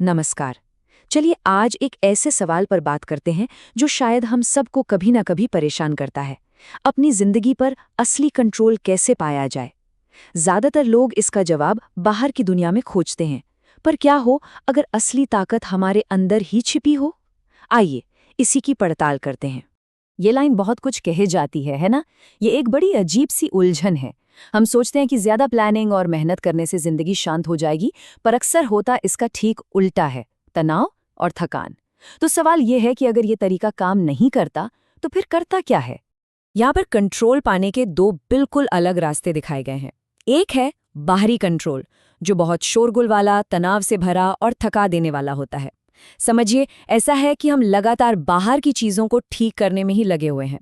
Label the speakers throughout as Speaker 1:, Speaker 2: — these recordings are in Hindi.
Speaker 1: नमस्कार। चलिए आज एक ऐसे सवाल पर बात करते हैं जो शायद हम सबको कभी ना कभी परेशान करता है। अपनी जिंदगी पर असली कंट्रोल कैसे पाया जाए? ज्यादातर लोग इसका जवाब बाहर की दुनिया में खोजते हैं, पर क्या हो अगर असली ताकत हमारे अंदर ही छिपी हो? आइए इसी की पड़ताल करते हैं।
Speaker 2: ये लाइन बहुत कुछ कहे जाती है ना? ये एक बड़ी अजीब सी उलझन है। हम सोचते हैं कि ज्यादा प्लानिंग और मेहनत करने से जिंदगी शांत हो जाएगी, पर अक्सर होता इसका ठीक उल्टा है, तनाव और थकान। तो सवाल ये है कि अगर ये तरीका काम नहीं करता, तो फिर करता क्या है?
Speaker 1: यहाँ पर कंट्रोल पाने के दो बिल्कुल अलग रास्ते दिखाए गए हैं। एक है बाहरी कंट्रोल, जो बहुत शोरगुल वाला, तनाव से भरा और थका देने वाला होता है। समझिए ऐसा है कि हम लगातार बाहर की चीजों को ठीक करने में ही लगे हुए हैं।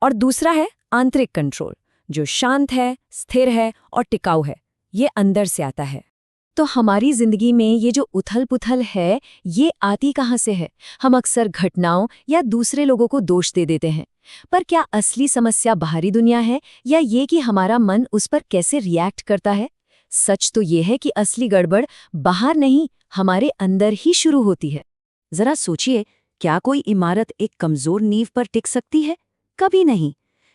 Speaker 1: और दूसरा है आंतरिक कंट्रोल, जो शांत है, स्थिर है और टिकाऊ है। ये अंदर से आता है। तो हमारी जिंदगी में ये जो उथल-पुथल है, ये आती कहाँ से है? हम अक्सर घटनाओं या दूसरे लोगों को दोष दे देते हैं। पर क्या असली समस्या बाहरी दुनिया है या ये कि हमारा मन उस पर कैसे रिएक्ट करता है? सच तो ये है कि असली गड़बड़ बाहर नहीं, हमारे अंदर ही शुरू होती है। जरा सोचिए, क्या कोई इमारत एक कमजोर नींव पर टिक सकती है? कभी नहीं।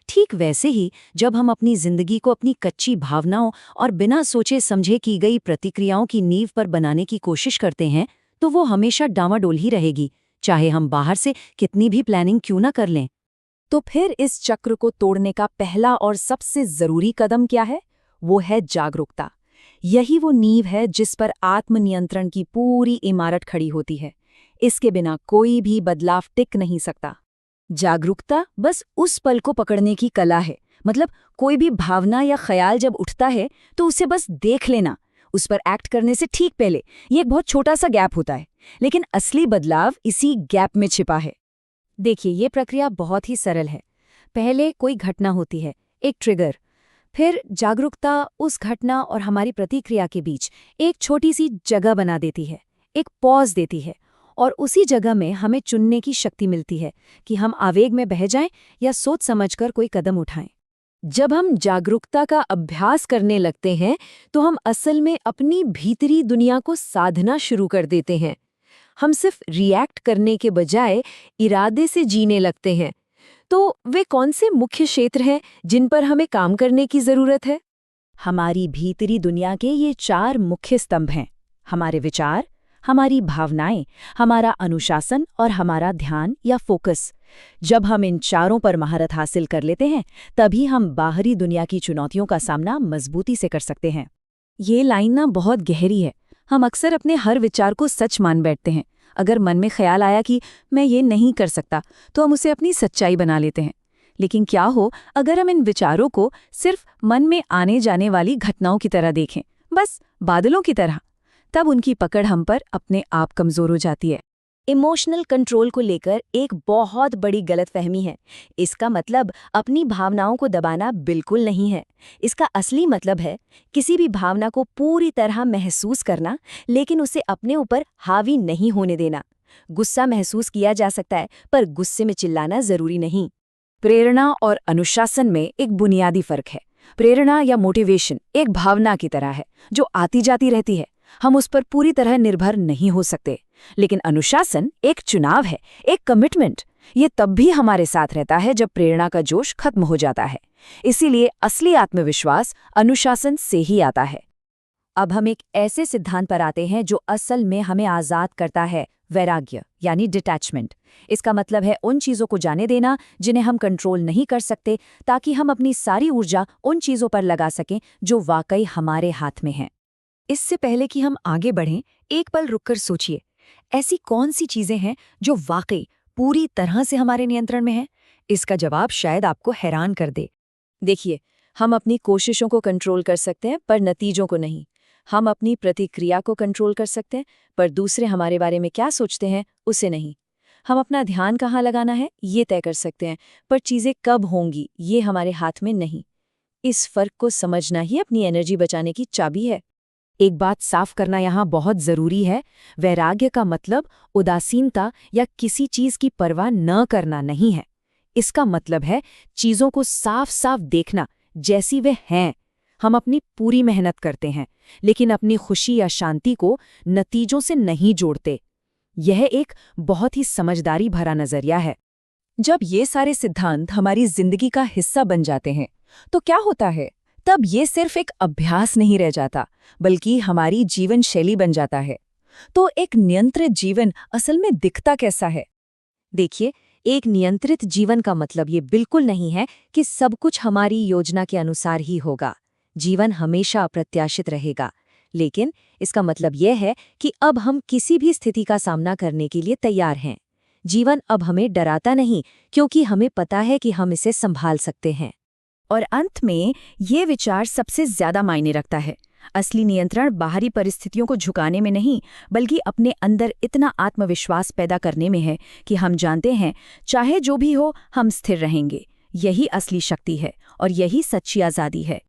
Speaker 1: ठीक वैसे ही जब हम अपनी जिंदगी को अपनी कच्ची भावनाओं और बिना सोचे समझे की गई प्रतिक्रियाओं की नींव पर बनाने की कोशिश करते हैं, तो वो हमेशा डामाडोल ही रहेगी, चाहे हम बाहर से कितनी भी प्लानिंग क्यों ना कर लें।
Speaker 2: तो फिर इस चक्र को तोड़ने का पहला और सबसे जरूरी कदम क्या है? वो है जागरूकता। यही वो नींव है जिस पर आत्मनियंत्रण की पूरी इमारत खड़ी होती है। इसके बिना कोई भी बदलाव टिक नहीं सकता।
Speaker 1: जागरूकता बस उस पल को पकड़ने की कला है। मतलब कोई भी भावना या ख्याल जब उठता है तो उसे बस देख लेना, उस पर एक्ट करने से ठीक पहले। ये एक बहुत छोटा सा गैप होता है, लेकिन असली बदलाव इसी गैप में छिपा है।
Speaker 2: देखिए, ये प्रक्रिया बहुत ही सरल है। पहले कोई घटना होती है, एक ट्रिगर। फिर जागरूकता उस घटना और हमारी प्रतिक्रिया के बीच एक छोटी सी जगह बना देती है, एक पॉज देती है, और उसी जगह में हमें चुनने की शक्ति मिलती है कि हम आवेग में बह जाएं या सोच समझकर कोई कदम उठाएं।
Speaker 1: जब हम जागरूकता का अभ्यास करने लगते हैं तो हम असल में अपनी भीतरी दुनिया को साधना शुरू कर देते हैं। हम सिर्फ रिएक्ट करने के बजाय इरादे से जीने लगते हैं। तो वे कौन से मुख्य क्षेत्र हैं जिन पर हमें काम करने की जरूरत है?
Speaker 2: हमारी भीतरी दुनिया के ये 4 मुख्य स्तंभ हैं: हमारे विचार, हमारी भावनाएं, हमारा अनुशासन और हमारा ध्यान या फोकस। जब हम इन चारों पर महारत हासिल कर लेते हैं, तभी हम बाहरी दुनिया की चुनौतियों का सामना मजबूती से कर सकते हैं।
Speaker 1: ये लाइन ना बहुत गहरी है। हम अक्सर अपने हर विचार को सच मान बैठते हैं। अगर मन में ख्याल आया कि मैं ये नहीं कर सकता, तो हम उसे अपनी सच्चाई बना लेते हैं। लेकिन क्या हो अगर हम इन विचारों को सिर्फ मन में आने जाने वाली घटनाओं की तरह देखें, बस बादलों की तरह? तब उनकी पकड़ हम पर अपने आप कमजोर हो जाती है।
Speaker 2: इमोशनल कंट्रोल को लेकर एक बहुत बड़ी गलतफहमी है। इसका मतलब अपनी भावनाओं को दबाना बिल्कुल नहीं है। इसका असली मतलब है किसी भी भावना को पूरी तरह महसूस करना, लेकिन उसे अपने ऊपर हावी नहीं होने देना। गुस्सा महसूस किया जा सकता है, पर गुस्से में चिल्लाना जरूरी नहीं।
Speaker 1: प्रेरणा और अनुशासन में एक बुनियादी फर्क है। प्रेरणा या मोटिवेशन एक भावना की तरह है जो आती जाती रहती है। हम उस पर पूरी तरह निर्भर नहीं हो सकते। लेकिन अनुशासन एक चुनाव है, एक कमिटमेंट। ये तब भी हमारे साथ रहता है जब प्रेरणा का जोश खत्म हो जाता है। इसीलिए असली आत्मविश्वास अनुशासन से ही आता है।
Speaker 2: अब हम एक ऐसे सिद्धांत पर आते हैं जो असल में हमें आज़ाद करता है, वैराग्य यानी डिटैचमेंट। इसका मतलब है उन चीज़ों को जाने देना जिन्हें हम कंट्रोल नहीं कर सकते, ताकि हम अपनी सारी ऊर्जा उन चीज़ों पर लगा सकें जो वाकई हमारे हाथ में हैं।
Speaker 1: इससे पहले कि हम आगे बढ़ें, एक पल रुककर सोचिए, ऐसी कौन सी चीजें हैं जो वाकई पूरी तरह से हमारे नियंत्रण में हैं? इसका जवाब शायद आपको हैरान कर दे। देखिए, हम अपनी कोशिशों को कंट्रोल कर सकते हैं, पर नतीजों को नहीं। हम अपनी प्रतिक्रिया को कंट्रोल कर सकते हैं, पर दूसरे हमारे बारे में क्या सोचते हैं, उसे नहीं। हम अपना ध्यान कहाँ लगाना है, ये तय कर सकते हैं, पर चीजें कब होंगी, ये हमारे हाथ में नहीं। इस फर्क को समझना ही अपनी एनर्जी बचाने की चाबी है। एक बात साफ करना यहाँ बहुत जरूरी है। वैराग्य का मतलब उदासीनता या किसी चीज की परवाह न करना नहीं है। इसका मतलब है चीजों को साफ साफ देखना जैसी वे हैं,
Speaker 2: हम अपनी पूरी मेहनत करते हैं, लेकिन अपनी खुशी या शांति को नतीजों से नहीं जोड़ते। यह एक बहुत ही समझदारी भरा नजरिया है।
Speaker 1: जब ये सारे सिद्धांत हमारी जिंदगी का हिस्सा बन जाते हैं, तो क्या होता है? तब ये सिर्फ एक अभ्यास नहीं रह जाता, बल्कि हमारी जीवन शैली बन जाता है। तो एक नियंत्रित जीवन असल में दिखता कैसा है?
Speaker 2: देखिए, एक नियंत्रित जीवन का मतलब ये बिल्कुल नहीं है कि सब कुछ हमारी योजना के अनुसार ही होगा। जीवन हमेशा अप्रत्याशित रहेगा, लेकिन इसका मतलब यह है कि अब हम किसी भी स्थिति का सामना करने के लिए तैयार हैं। जीवन अब हमें डराता नहीं, क्योंकि हमें पता है कि हम इसे संभाल सकते हैं।
Speaker 1: और अंत में ये विचार सबसे ज्यादा मायने रखता है। असली नियंत्रण बाहरी परिस्थितियों को झुकाने में नहीं, बल्कि अपने अंदर इतना आत्मविश्वास पैदा करने में है कि हम जानते हैं चाहे जो भी हो हम स्थिर रहेंगे। यही असली शक्ति है और यही सच्ची आज़ादी है।